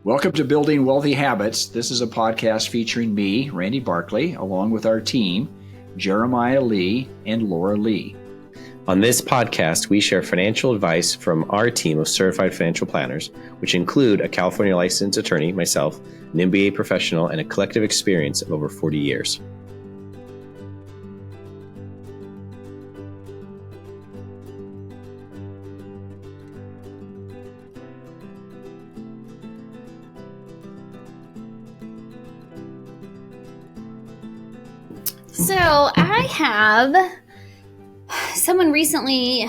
Welcome to Building Wealthy Habits. This is a podcast featuring me, Randy Barkley, along with our team, Jeremiah Lee and Laura Lee. On this podcast, we share financial advice from our team of certified financial planners, which include a California licensed attorney, myself, an MBA professional, and a collective experience of over 40 years. So I have someone recently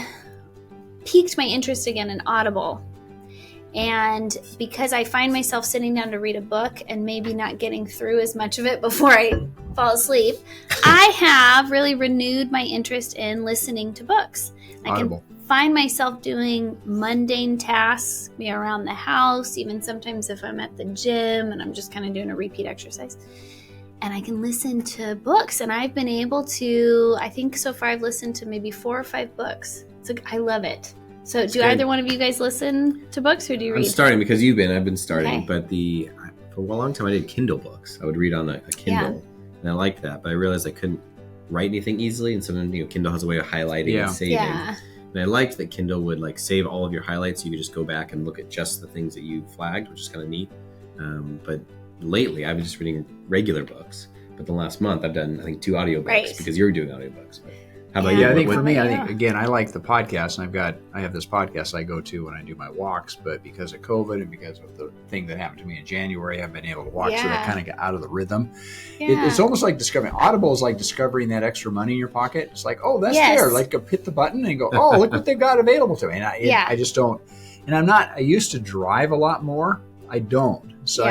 piqued my interest again in Audible. And because I find myself sitting down to read a book and maybe not getting through as much of it before I fall asleep, I have really renewed my interest in listening to books. Audible. I can find myself doing mundane tasks around the house, even sometimes if I'm at the gym and I'm just kind of doing a repeat exercise. And I can listen to books, and I've been able to, I think so far I've listened to maybe 4 or 5 books. So I love it. So do either one of you guys listen to books, or do you read? I'm starting because I've been starting, Okay. but for a long time I did Kindle books. I would read on a Kindle, and I liked that, but I realized I couldn't write anything easily, and sometimes Kindle has a way of highlighting and saving. Yeah. And I liked that Kindle would save all of your highlights. You could just go back and look at just the things that you flagged, which is kind of neat. But lately I've been just reading regular books. But the last month I've done, I think, 2 audiobooks because you're doing audiobooks. But how about you? I think for me, I like the podcast, and I have this podcast I go to when I do my walks, but because of COVID and because of the thing that happened to me in January, I haven't been able to walk, so I kind of got out of the rhythm. Yeah. It's almost like Audible is like discovering that extra money in your pocket. It's like, oh, that's there. Like, go hit the button and go, oh, look what they've got available to me. And I just don't, and I used to drive a lot more. I don't. So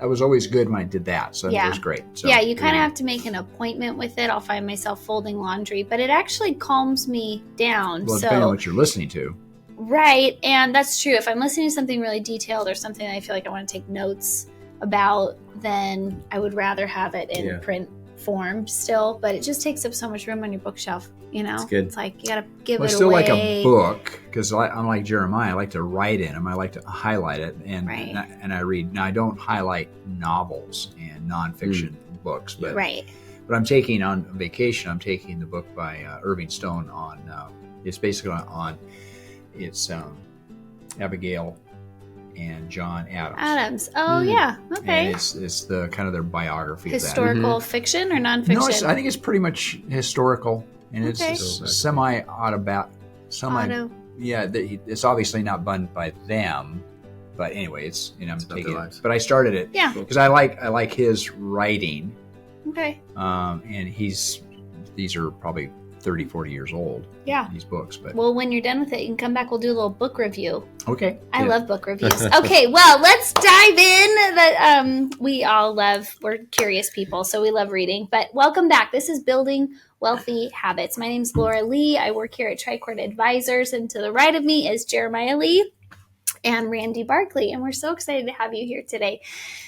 I was always good when I did that. So it was great. So, you kind of have to make an appointment with it. I'll find myself folding laundry, but it actually calms me down. Well, depending on what you're listening to. Right. And that's true. If I'm listening to something really detailed or something that I feel like I want to take notes about, then I would rather have it in print form still. But it just takes up so much room on your bookshelf. It's good. It's like you got to give it away. It's still like a book, because I'm like Jeremiah. I like to write in them. I like to highlight it, and I read. Now, I don't highlight novels and nonfiction books, but I'm taking on vacation. I'm taking the book by Irving Stone on. It's basically it's Abigail and John Adams. Oh yeah, okay. And it's the kind of their biography. Historical of that. fiction or nonfiction? No, I think it's pretty much historical. And it's it's obviously not done by them, but anyway, it's I'm taking it. But I started it because I like his writing. Okay. And these are probably 30, 40 years old. Yeah. These books, but when you're done with it, you can come back. We'll do a little book review. Okay. I love book reviews. Okay, well, let's dive in. We're curious people, so we love reading. But welcome back. This is Building Wealthy Habits. My name's Laura Lee. I work here at Tricord Advisors, and to the right of me is Jeremiah Lee and Randy Barkley, and we're so excited to have you here today.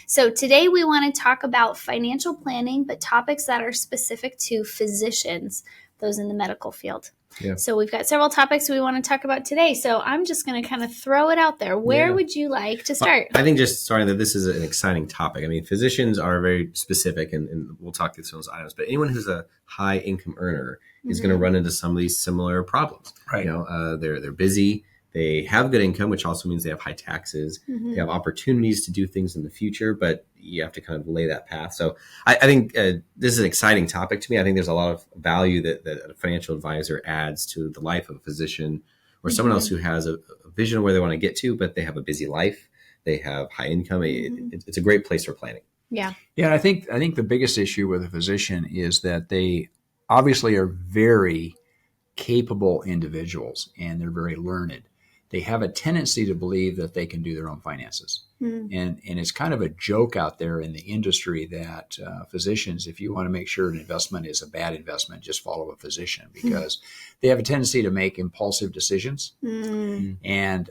So today we want to talk about financial planning, but topics that are specific to physicians, those in the medical field. Yeah. So we've got several topics we want to talk about today. So I'm just going to kind of throw it out there. Where would you like to start? I think just starting that this is an exciting topic. I mean, physicians are very specific, and we'll talk through some of those items. But anyone who's a high income earner is going to run into some of these similar problems. Right. They're busy. They have good income, which also means they have high taxes. They have opportunities to do things in the future, but you have to kind of lay that path. So I think this is an exciting topic to me. I think there's a lot of value that a financial advisor adds to the life of a physician or someone else who has a vision of where they want to get to, but they have a busy life. They have high income. It's a great place for planning. Yeah. Yeah. I think the biggest issue with a physician is that they obviously are very capable individuals, and they're very learned. They have a tendency to believe that they can do their own finances. And it's kind of a joke out there in the industry that physicians, if you want to make sure an investment is a bad investment, just follow a physician, because they have a tendency to make impulsive decisions. And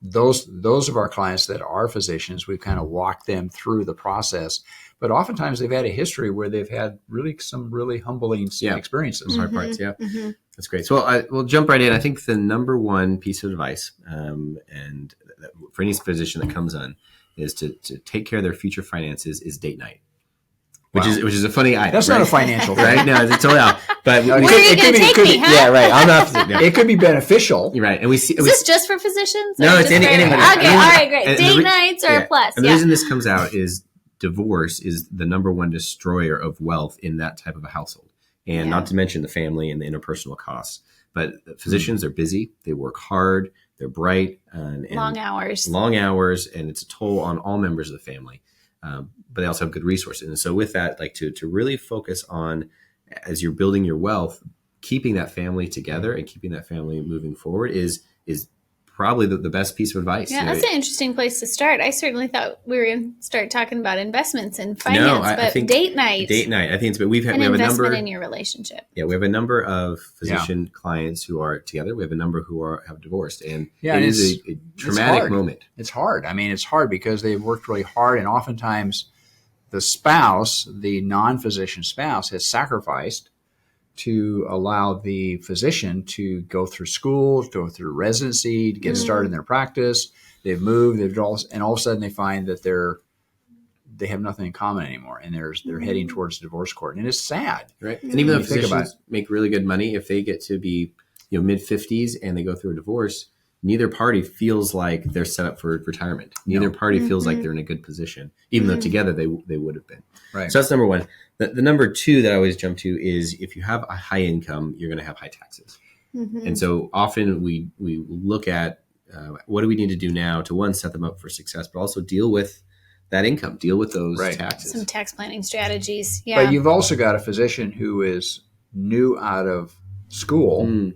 those of our clients that are physicians, we've kind of walked them through the process. But oftentimes they've had a history where they've had some really humbling experiences. Hard parts, That's great. So we'll jump right in. I think the number one piece of advice, and for any physician that comes on, is to take care of their future finances is date night. Which is a funny item. That's not a financial thing. Right? No, it's totally out. But where are you going to take me, huh? Yeah, right. I'm not. It could be beneficial. You're right. And we see. Is this just for physicians? No, it's anybody. Okay, all right, great. Date nights are a plus. And the reason this comes out is divorce is the number one destroyer of wealth in that type of a household. And not to mention the family and the interpersonal costs. But physicians are busy. They work hard. They're bright. And long hours. And it's a toll on all members of the family. But they also have good resources. And so with that, like to really focus on, as you're building your wealth, keeping that family together and keeping that family moving forward is probably the best piece of advice. Yeah, that's an interesting place to start. I certainly thought we were going to start talking about investments and finance, but I think date night. Date night. I think it's, but we have a number in your relationship. Yeah, we have a number of physician clients who are together. We have a number who have divorced, and it is a traumatic moment. It's hard. I mean, it's hard because they've worked really hard, and oftentimes the spouse, the non-physician spouse, has sacrificed to allow the physician to go through school, go through residency, to get started in their practice. They've moved, and all of a sudden they find that they have nothing in common anymore, and they're heading towards divorce court, and it's sad. Right. And even though physicians make really good money, if they get to be mid-50s and they go through a divorce, neither party feels like they're set up for retirement. Neither party feels like they're in a good position, even though together they would have been. Right. So that's number one. The number two that I always jump to is if you have a high income, you're going to have high taxes. And so often we look at what do we need to do now to, one, set them up for success, but also deal with that income, deal with those taxes. Some tax planning strategies. Yeah. But you've also got a physician who is new out of school.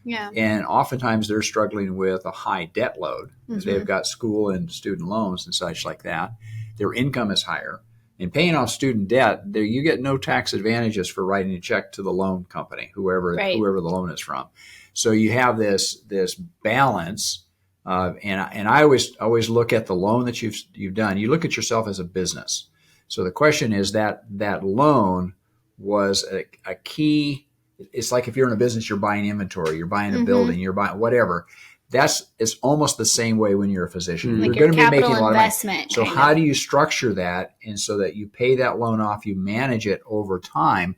Yeah. And oftentimes they're struggling with a high debt load. They've got school and student loans and such like that. Their income is higher. In paying off student debt, you get no tax advantages for writing a check to the loan company, whoever the loan is from. So you have this balance, and I always look at the loan that you've done. You look at yourself as a business. So the question is that loan was a key. It's like if you're in a business, you're buying inventory, you're buying a building, you're buying whatever. It's almost the same way when you're a physician. Like you're going to be making a lot of money. So how do you structure that, and so that you pay that loan off, you manage it over time?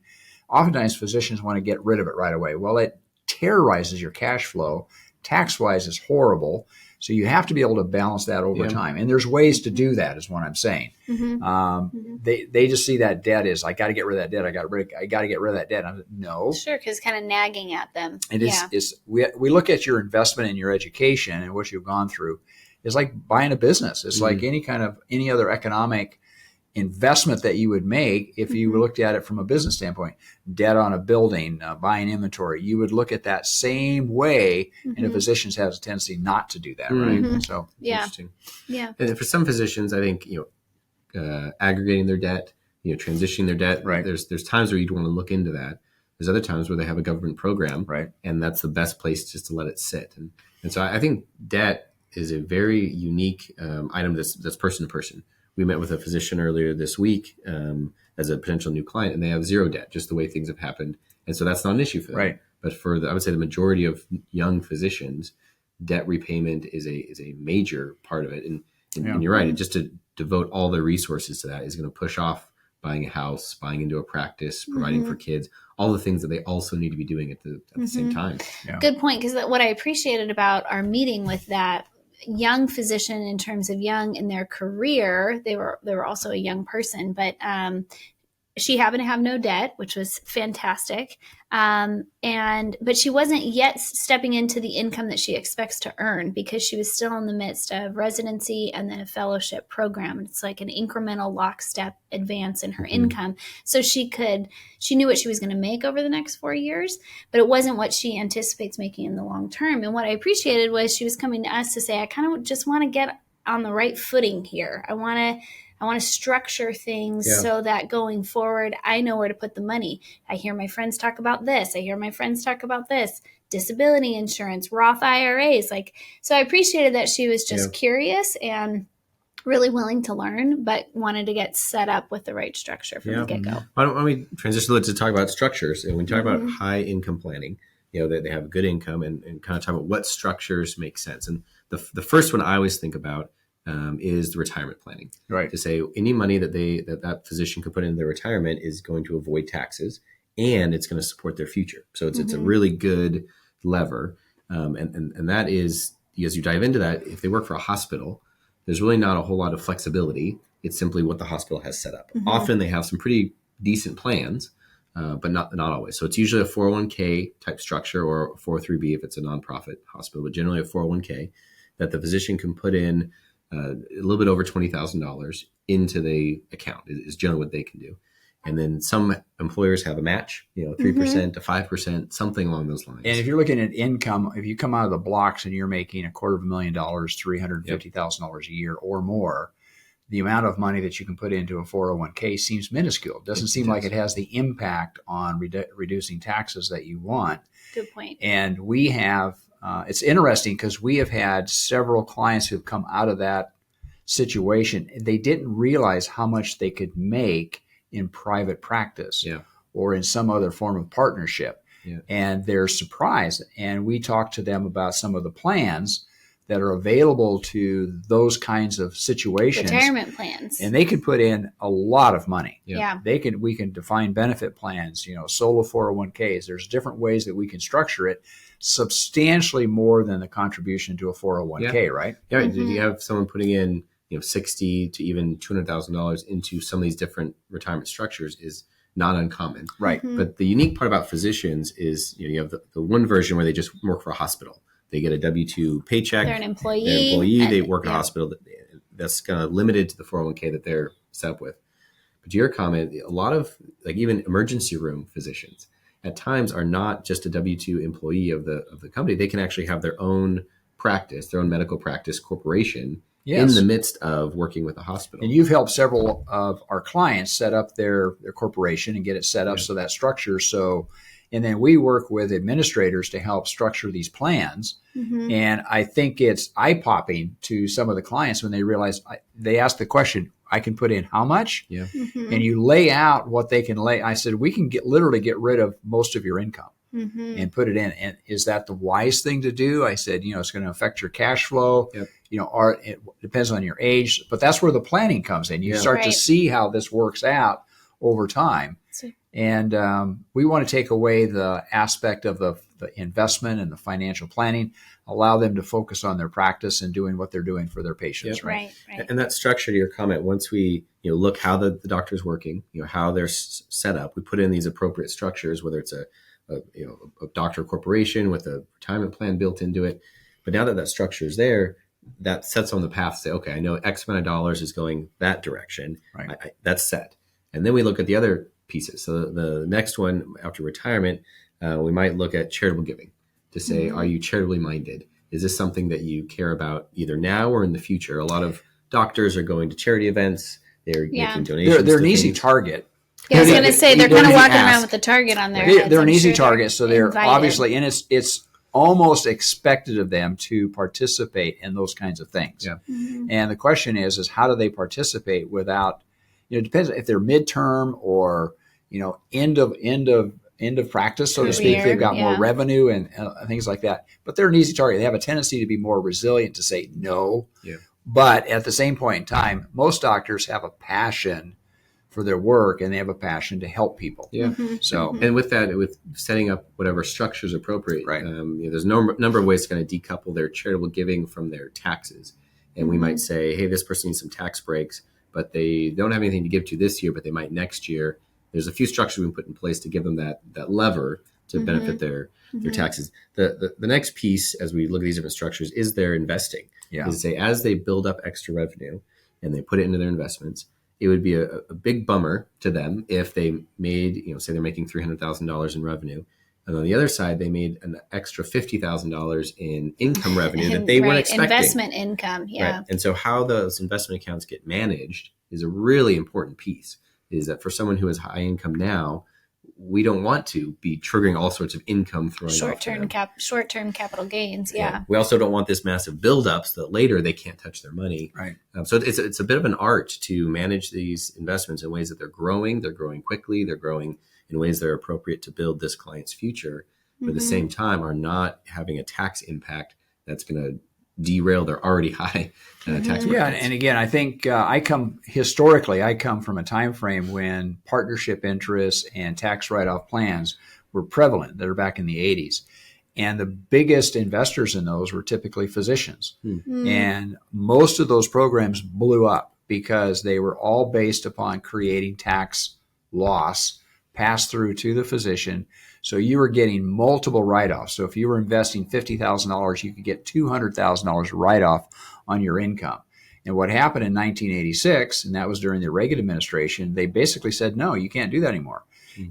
Oftentimes physicians want to get rid of it right away. Well, it terrorizes your cash flow. Tax-wise, it's horrible. So you have to be able to balance that over time. And there's ways to do that, is what I'm saying. They just see that debt is, I got to get rid of that debt. I got to get rid of that debt. I'm like, no. Sure, because it's kind of nagging at them. And we look at your investment in your education and what you've gone through. It's like buying a business. It's like any other economic investment that you would make if you looked at it from a business standpoint. Debt on a building, buying inventory, you would look at that same way, and a physician has a tendency not to do that, right? So interesting. Yeah. And for some physicians, I think aggregating their debt, transitioning their debt. Right. There's times where you'd want to look into that. There's other times where they have a government program, right, and that's the best place just to let it sit. And so I think debt is a very unique item that's person to person. We met with a physician earlier this week as a potential new client, and they have zero debt, just the way things have happened. And so that's not an issue for them. Right. But for I would say the majority of young physicians, debt repayment is a major part of it. And you're right. And just to devote all their resources to that is going to push off buying a house, buying into a practice, providing for kids, all the things that they also need to be doing at the same time. Yeah. Good point. Because what I appreciated about our meeting with that young physician, in terms of young in their career, they were also a young person, but she happened to have no debt, which was fantastic. But she wasn't yet stepping into the income that she expects to earn, because she was still in the midst of residency and then a fellowship program. It's like an incremental lockstep advance in her income. So she knew what she was going to make over the next 4 years, but it wasn't what she anticipates making in the long term. And what I appreciated was she was coming to us to say, I kind of just want to get on the right footing here. I want to structure things so that going forward, I know where to put the money. I hear my friends talk about this. I hear my friends talk about this. disability insurance, Roth IRAs. So I appreciated that she was just curious and really willing to learn, but wanted to get set up with the right structure from the get-go. Why don't we transition to talk about structures? And when we talk about high income planning, that they have good income and kind of talk about what structures make sense. And the first one I always think about is the retirement planning. Right. To say any money that that physician could put into their retirement is going to avoid taxes and it's going to support their future. So it's a really good lever. And that is, as you dive into that, if they work for a hospital, there's really not a whole lot of flexibility. It's simply what the hospital has set up. Often they have some pretty decent plans, but not always. So it's usually a 401k type structure or a 403b if it's a nonprofit hospital, but generally a 401k that the physician can put in a little bit over $20,000 into the account is generally what they can do. And then some employers have a match, 3% to 5%, something along those lines. And if you're looking at income, if you come out of the blocks and you're making $250,000, $350,000 a year or more, the amount of money that you can put into a 401k seems minuscule. It doesn't seem like it has the impact on reducing taxes that you want. Good point. And we have, it's interesting because we have had several clients who've come out of that situation. They didn't realize how much they could make in private practice or in some other form of partnership. And they're surprised. And we talked to them about some of the plans that are available to those kinds of situations. Retirement plans. And they could put in a lot of money. Yeah. We can define benefit plans, solo 401ks. There's different ways that we can structure it substantially more than the contribution to a 401k, right? Yeah. Did you have someone putting in $60,000 to even $200,000 into some of these different retirement structures is not uncommon. Right. But the unique part about physicians is, you have the one version where they just work for a hospital. They get a W-2 paycheck. They're an employee. They work in a hospital. That's kind of limited to the 401k that they're set up with. But to your comment, a lot of even emergency room physicians at times are not just a W-2 employee of the company. They can actually have their own practice, their own medical practice corporation in the midst of working with a hospital. And you've helped several of our clients set up their corporation and get it set up so that structure. And then we work with administrators to help structure these plans. And I think it's eye-popping to some of the clients when they realize they ask the question, I can put in how much? And you lay out what they can lay. I said, we can literally get rid of most of your income and put it in. And is that the wise thing to do? I said, it's going to affect your cash flow. It depends on your age, but that's where the planning comes in. You start to see how this works out over time. And we want to take away the aspect of the investment and the financial planning, allow them to focus on their practice and doing what they're doing for their patients. Right. And that structure to your comment, once we look how the doctor's working, how they're set up, we put in these appropriate structures, whether it's a doctor corporation with a retirement plan built into it. But now that structure is there, that sets on the path to say, okay, I know X amount of dollars is going that direction. Right. That's set. And then we look at the other pieces. So the next one after retirement, we might look at charitable giving to say, are you charitably minded? Is this something that you care about either now or in the future? A lot of doctors are going to charity events. They're making donations. They're an easy target. Yeah, I was going to say they're kind of walking around with the target on their heads. They're an easy target. So they're invited. Obviously, and it's almost expected of them to participate in those kinds of things. And the question is how do they participate without, it depends if they're midterm or, end of practice, so to speak. They've got more revenue and things like that. But they're an easy target. They have a tendency to be more resilient to say no. But at the same point in time, most doctors have a passion for their work and they have a passion to help people. And with that, with setting up whatever structure is appropriate, there's a number of ways to kind of decouple their charitable giving from their taxes. And we might say, hey, this person needs some tax breaks, but they don't have anything to give to this year, but they might next year. There's a few structures we can put in place to give them that lever to benefit their taxes. The next piece, as we look at these different structures, is their investing. Is to say, as they build up extra revenue and they put it into their investments, it would be a big bummer to them if they made, say they're making $300,000 in revenue. And on the other side, they made an extra $50,000 in income revenue that they weren't expecting. Investment income, And so how those investment accounts get managed is a really important piece. Is that for someone who has high income now, we don't want to be triggering all sorts of income throwing short-term capital gains. Yeah. We also don't want this massive buildup so that later they can't touch their money. Right. So it's a bit of an art to manage these investments in ways that they're growing quickly, they're growing in ways that are appropriate to build this client's future, but at the same time are not having a tax impact that's going to derail their already high tax rates. Yeah, and again, I think I come from a time frame when partnership interests and tax write-off plans were prevalent. They're back in the 80s. And the biggest investors in those were typically physicians. And most of those programs blew up because they were all based upon creating tax loss passed through to the physician. So you were getting multiple write-offs. So if you were investing $50,000, you could get $200,000 write-off on your income. And what happened in 1986, and that was during the Reagan administration, they basically said, no, you can't do that anymore.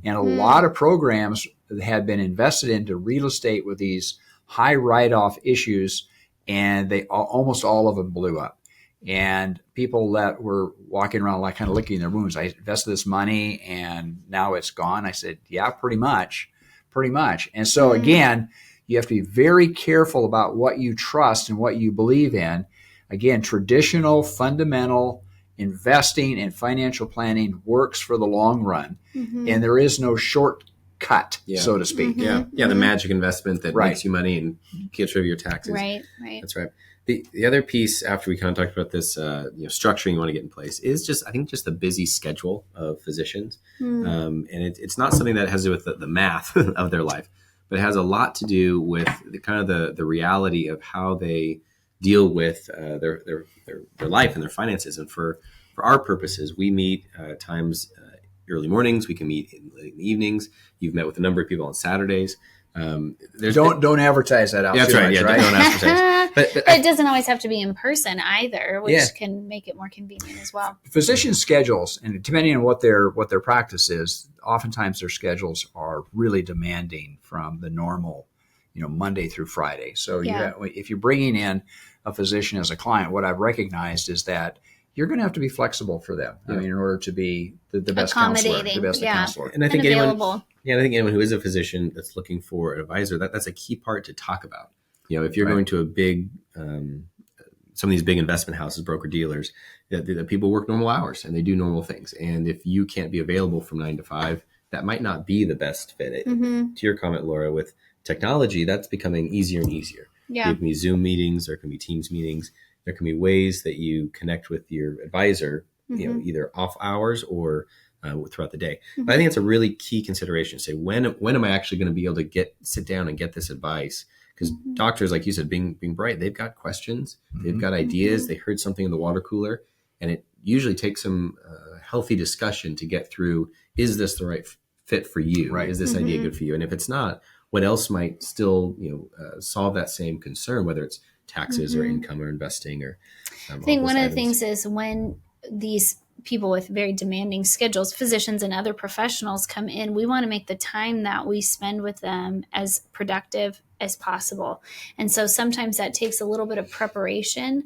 And a lot of programs had been invested into real estate with these high write-off issues, and they almost all of them blew up. And people that were walking around like kind of licking their wounds. I invested this money and now it's gone. I said, yeah, pretty much. And so again, you have to be very careful about what you trust and what you believe in. Again, traditional, fundamental investing and financial planning works for the long run. And there is no shortcut, so to speak. The magic investment that makes you money and gets rid of your taxes. Right. That's right. The other piece, after we kind of talked about this, structuring you want to get in place, is just the busy schedule of physicians. And it's not something that has to do with the math of their life, but it has a lot to do with the reality of how they deal with their life and their finances. And for our purposes, we meet times early mornings. We can meet in the evenings. You've met with a number of people on Saturdays. Don't advertise that out. That's right. Much, Yeah, right? don't advertise. But it doesn't always have to be in person either, which can make it more convenient as well. Physician schedules, and depending on what their practice is, oftentimes their schedules are really demanding from the normal, Monday through Friday. So if you're bringing in a physician as a client, what I've recognized is that you're going to have to be flexible for them. I mean, in order to be the best counselor, the best counselor. And I think available. anyone who is a physician that's looking for an advisor, that's a key part to talk about. If you're going to a big, some of these big investment houses, broker dealers, that people work normal hours and they do normal things. And if you can't be available from 9 to 5, that might not be the best fit. To your comment, Laura, with technology, that's becoming easier and easier. Yeah. There can be Zoom meetings, there can be Teams meetings, there can be ways that you connect with your advisor, either off hours or throughout the day. But I think it's a really key consideration. Say, when am I actually going to be able to sit down and get this advice? Because doctors, like you said, being bright, they've got questions, they've got ideas, they heard something in the water cooler, and it usually takes some healthy discussion to get through, is this the right fit for you? Right. Is this idea good for you? And if it's not, what else might still solve that same concern, whether it's taxes or income or investing or I think one of the things is when these people with very demanding schedules, physicians and other professionals come in, we want to make the time that we spend with them as productive as possible. And so sometimes that takes a little bit of preparation,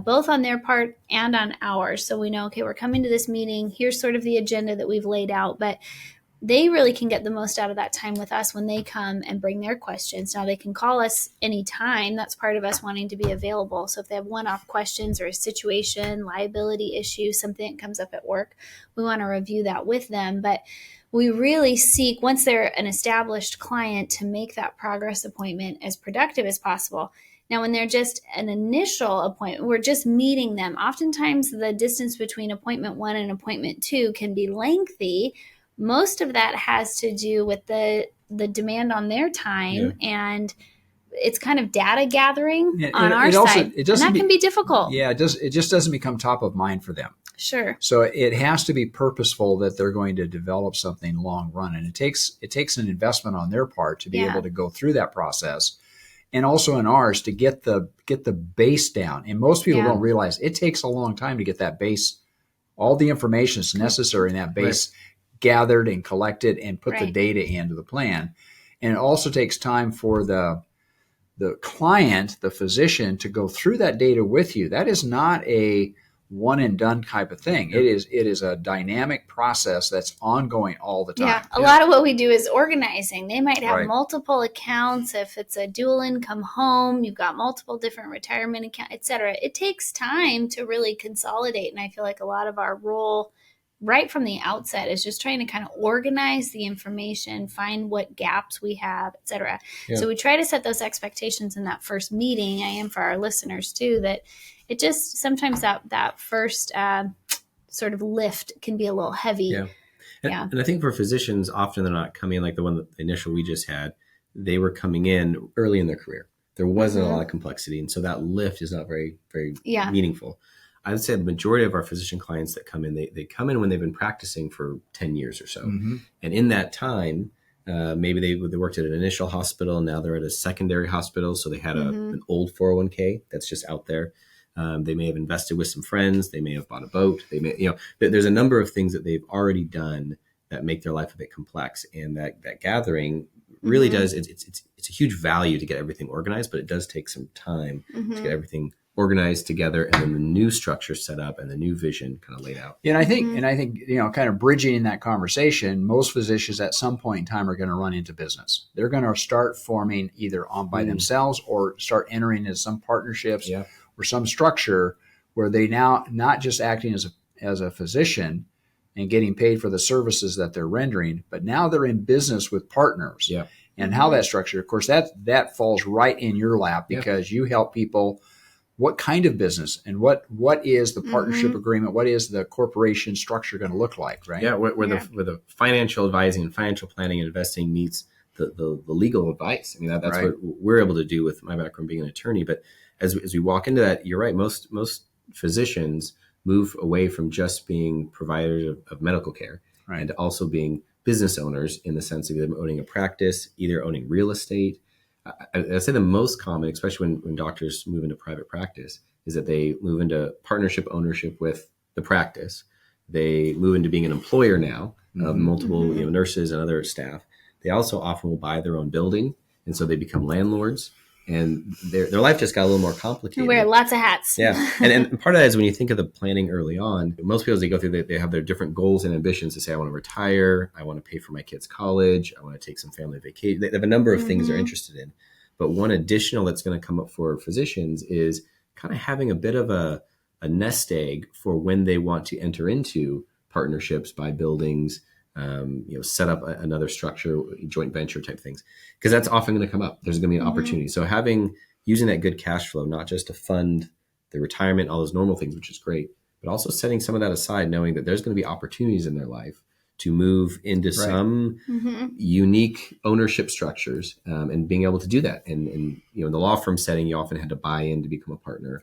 both on their part and on ours. So we know, okay, we're coming to this meeting. Here's sort of the agenda that we've laid out, but they really can get the most out of that time with us when they come and bring their questions. Now, they can call us anytime. That's part of us wanting to be available. So if they have one-off questions or a situation, liability issue, something that comes up at work, we want to review that with them. But we really seek, once they're an established client, to make that progress appointment as productive as possible. Now, when they're just an initial appointment, we're just meeting them. Oftentimes, the distance between appointment 1 and appointment 2 can be lengthy. Most of that has to do with the demand on their time, and it's kind of data gathering on our side. And that can be difficult. Yeah, it just doesn't become top of mind for them. Sure. So it has to be purposeful that they're going to develop something long run, and it takes an investment on their part to be able to go through that process, and also in ours to get the base down. And most people don't realize it takes a long time to get that base, all the information that's necessary in that base gathered and collected and put the data into the plan. And it also takes time for the client, the physician, to go through that data with you. That is not a one and done type of thing. It is a dynamic process that's ongoing all the time. Yeah, a lot of what we do is organizing. They might have multiple accounts. If it's a dual income home, you've got multiple different retirement accounts, etc. It takes time to really consolidate, and I feel like a lot of our role right from the outset is just trying to kind of organize the information, find what gaps we have, et cetera. Yeah. So we try to set those expectations in that first meeting. I am for our listeners too, that it just sometimes that first sort of lift can be a little heavy. Yeah. And I think for physicians, often they're not coming in like the initial we just had. They were coming in early in their career. There wasn't a lot of complexity. And so that lift is not very, very meaningful. I would say the majority of our physician clients that come in, they come in when they've been practicing for 10 years or so. Mm-hmm. And in that time, maybe they worked at an initial hospital and now they're at a secondary hospital. So they had an old 401k that's just out there. They may have invested with some friends. They may have bought a boat. They may, there's a number of things that they've already done that make their life a bit complex. And that gathering really does, it's a huge value to get everything organized, but it does take some time to get everything organized together and then the new structure set up and the new vision kind of laid out. And I think, kind of bridging in that conversation, most physicians at some point in time are going to run into business. They're going to start forming either on by themselves or start entering into some partnerships or some structure where they now not just acting as a physician and getting paid for the services that they're rendering, but now they're in business with partners. Yeah. And how that's structured, of course, that falls right in your lap because you help people. What kind of business and what is the partnership agreement? What is the corporation structure going to look like, right? Yeah, where the financial advising and financial planning and investing meets the legal advice. I mean, that's what we're able to do with my background being an attorney. But as we walk into that, you're right. Most physicians move away from just being providers of medical care and also being business owners in the sense of them owning a practice, either owning real estate. I'd say the most common, especially when doctors move into private practice, is that they move into partnership ownership with the practice. They move into being an employer now of multiple nurses and other staff. They also often will buy their own building, and so they become landlords. And their life just got a little more complicated. Wear lots of hats. Yeah. And part of that is when you think of the planning early on, most people as they go through, they have their different goals and ambitions to say, I want to retire. I want to pay for my kids' college. I want to take some family vacation. They have a number of things they're interested in. But one additional that's going to come up for physicians is kind of having a bit of a nest egg for when they want to enter into partnerships, buy buildings, set up another structure, joint venture type things, because that's often going to come up. There's going to be an opportunity. So using that good cash flow, not just to fund the retirement, all those normal things, which is great, but also setting some of that aside, knowing that there's going to be opportunities in their life to move into some unique ownership structures and being able to do that. And in the law firm setting, you often had to buy in to become a partner.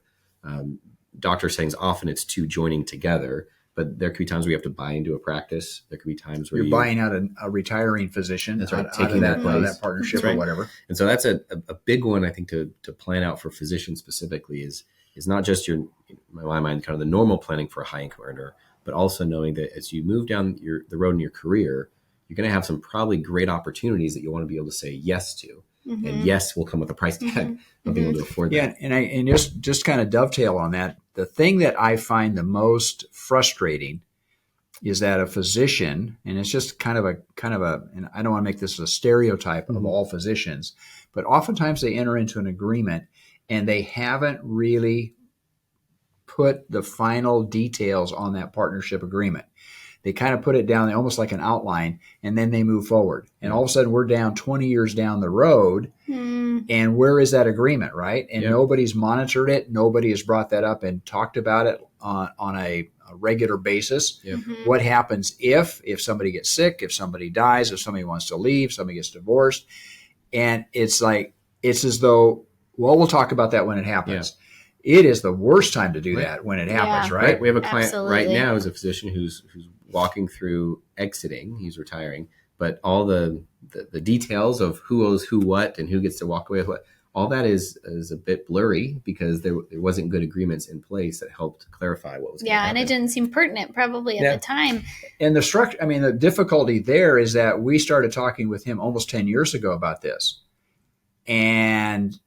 Doctor settings, often it's two joining together. But there could be times where you have to buy into a practice. There could be times where you're buying out a retiring physician. That's right, taking that partnership or whatever. And so that's a big one, I think, to plan out for physicians specifically is not just in my mind, kind of the normal planning for a high income earner, but also knowing that as you move down the road in your career, you're going to have some probably great opportunities that you want to be able to say yes to. And yes will come with a price tag of being able to afford that. Yeah, and just kind of dovetail on that. The thing that I find the most frustrating is that a physician, and it's just kind of a, and I don't want to make this a stereotype of all physicians, but oftentimes they enter into an agreement and they haven't really put the final details on that partnership agreement. They kind of put it down almost like an outline, and then they move forward. And all of a sudden, we're down 20 years down the road, and where is that agreement, right? And nobody's monitored it. Nobody has brought that up and talked about it on a regular basis. What happens if somebody gets sick, if somebody dies, if somebody wants to leave, somebody gets divorced? And it's as though, well, we'll talk about that when it happens. It is the worst time to do that when it happens, right? We have a client right now who's a physician who's walking through exiting. He's retiring, but all the details of who owes who what and who gets to walk away with what, all that is a bit blurry because there wasn't good agreements in place that helped clarify what was going to happen. And it didn't seem pertinent probably at the time. And the structure, the difficulty there is that we started talking with him almost 10 years ago about this. And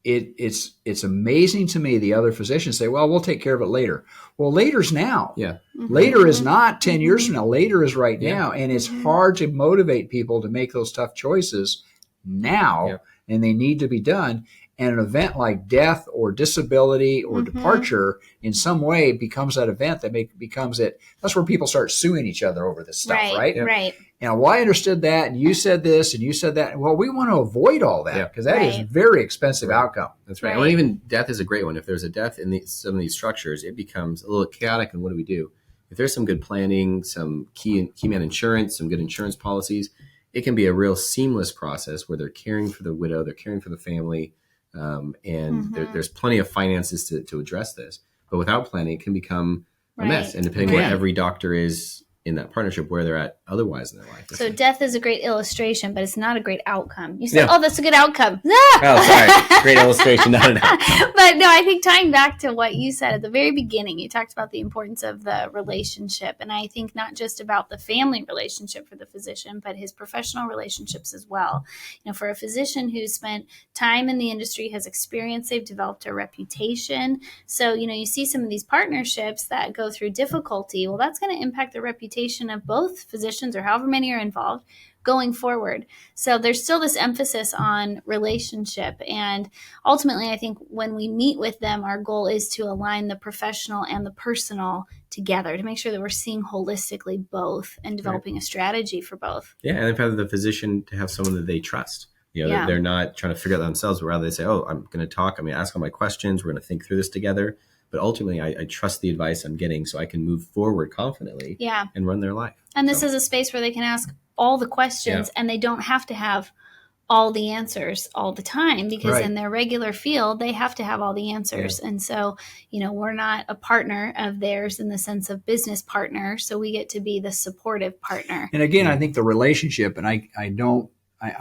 it's amazing to me. The other physicians say, well, we'll take care of it later. Well, later's now. Yeah. Mm-hmm. Later is not 10 years from now. Later is right now. And it's hard to motivate people to make those tough choices now, and they need to be done. And an event like death or disability or departure in some way becomes that event that becomes it. That's where people start suing each other over this stuff, right? Right. And well, I understood that, and you said this, and you said that. Well, we want to avoid all that because that is a very expensive outcome. That's right. Or even death is a great one. If there's a death in some of these structures, it becomes a little chaotic. And what do we do? If there's some good planning, some key man insurance, some good insurance policies, it can be a real seamless process where they're caring for the widow, they're caring for the family, and there's plenty of finances to address this. But without planning, it can become a mess. And depending on where every doctor is in that partnership, where they're at otherwise in their life. So death is a great illustration, but it's not a great outcome. You said, oh, that's a good outcome. Oh, sorry. Great illustration, not an outcome. But no, I think tying back to what you said at the very beginning, you talked about the importance of the relationship. And I think not just about the family relationship for the physician, but his professional relationships as well. You know, for a physician who's spent time in the industry, has experience, they've developed a reputation. So, you know, you see some of these partnerships that go through difficulty. Well, that's going to impact the reputation of both physicians or however many are involved going forward. So there's still this emphasis on relationship. And ultimately, I think when we meet with them, our goal is to align the professional and the personal together to make sure that we're seeing holistically both and developing a strategy for both. Yeah. And for the physician to have someone that they trust. You know, they're not trying to figure it out themselves, but rather they say, oh, I'm going to talk. I'm going to ask all my questions. We're going to think through this together. But ultimately, I trust the advice I'm getting so I can move forward confidently and run their life. And this is a space where they can ask all the questions and they don't have to have all the answers all the time because in their regular field, they have to have all the answers. And so, you know, we're not a partner of theirs in the sense of business partner. So we get to be the supportive partner. And again, I think the relationship, and I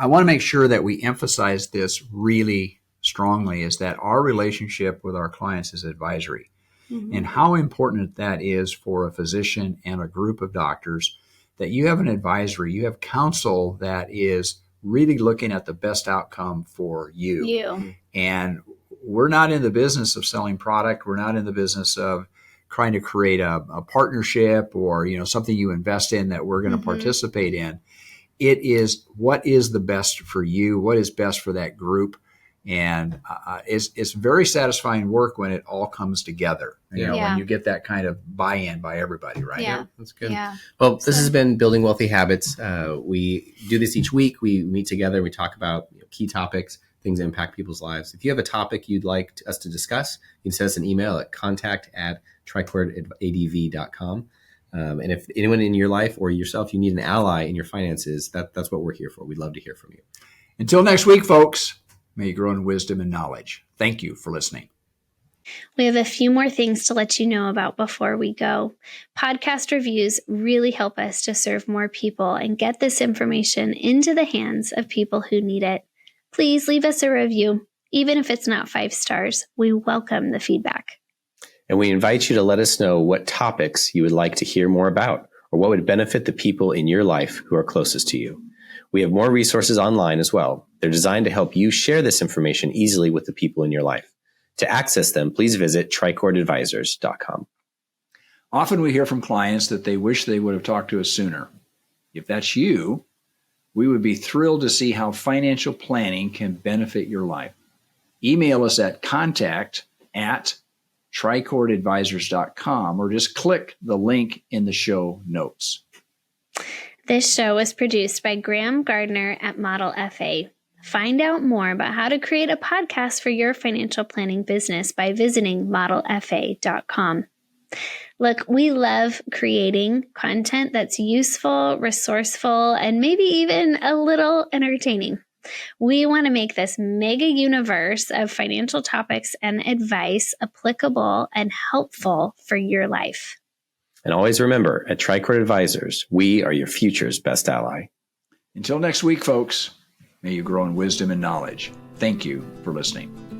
want to make sure that we emphasize this really strongly, is that our relationship with our clients is advisory. And how important that is for a physician and a group of doctors, that you have an advisory, you have counsel that is really looking at the best outcome for you. And we're not in the business of selling product. We're not in the business of trying to create a partnership or, you know, something you invest in that we're going to participate in. It is what is the best for you, what is best for that group. And it's very satisfying work when it all comes together, you know, when you get that kind of buy-in by everybody, right? Yeah, that's good. Well, this has been Building Wealthy Habits. We do this each week. We meet together. We talk about key topics, things that impact people's lives. If you have a topic you'd like us to discuss, you can send us an email at contact@tricordadv.com. And if anyone in your life or yourself, you need an ally in your finances, that's what we're here for. We'd love to hear from you. Until next week, folks. May you grow in wisdom and knowledge. Thank you for listening. We have a few more things to let you know about before we go. Podcast reviews really help us to serve more people and get this information into the hands of people who need it. Please leave us a review. Even if it's not 5 stars, we welcome the feedback. And we invite you to let us know what topics you would like to hear more about or what would benefit the people in your life who are closest to you. We have more resources online as well. They're designed to help you share this information easily with the people in your life. To access them, please visit tricordadvisors.com. Often we hear from clients that they wish they would have talked to us sooner. If that's you, we would be thrilled to see how financial planning can benefit your life. Email us at contact@tricordadvisors.com or just click the link in the show notes. This show was produced by Graham Gardner at Model FA. Find out more about how to create a podcast for your financial planning business by visiting modelfa.com. Look, we love creating content that's useful, resourceful, and maybe even a little entertaining. We want to make this mega universe of financial topics and advice applicable and helpful for your life. And always remember, at Tricord Advisors, we are your future's best ally. Until next week, folks, may you grow in wisdom and knowledge. Thank you for listening.